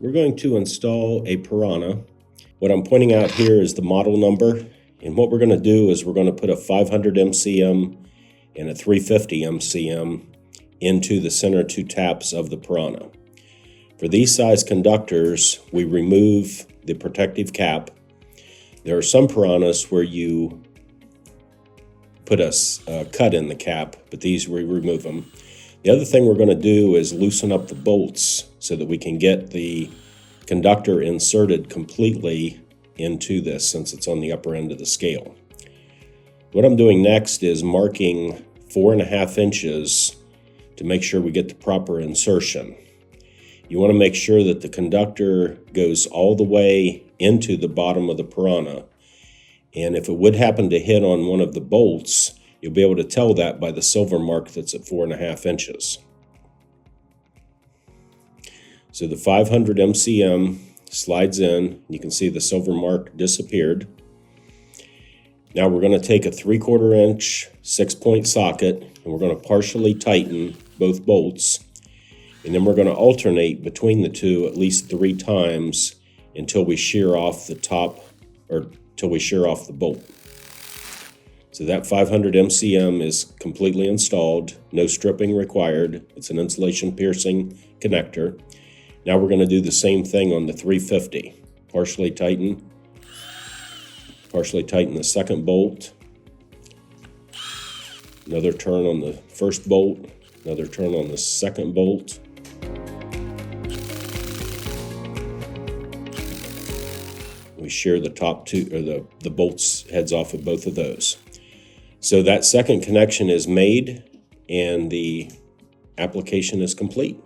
we're going to install a Piranha. What I'm pointing out here is the model number, and what we're going to do is we're going to put a 500 MCM and a 350 MCM into the center two taps of the Piranha. For these size conductors, we remove the protective cap. There are some Piranhas where you put a cut in the cap, but these we remove them. The other thing we're going to do is loosen up the bolts so that we can get the conductor inserted completely into this, since it's on the upper end of the scale. What I'm doing next is marking 4.5 inches to make sure we get the proper insertion. You want to make sure that the conductor goes all the way into the bottom of the Piranha, and if it would happen to hit on one of the bolts, you'll be able to tell that by the silver mark that's at 4.5 inches. So the 500 MCM slides in. You can see the silver mark disappeared. Now we're going to take a 3/4 inch 6-point socket, and we're going to partially tighten both bolts. And then we're going to alternate between the two at least 3 times until we shear off the top, or until we shear off the bolt. So that 500 MCM is completely installed, no stripping required. It's an insulation piercing connector. Now we're going to do the same thing on the 350. Partially tighten the second bolt. Another turn on the first bolt, another turn on the second bolt. We shear the top two, or the bolts heads off of both of those. So that second connection is made and the application is complete.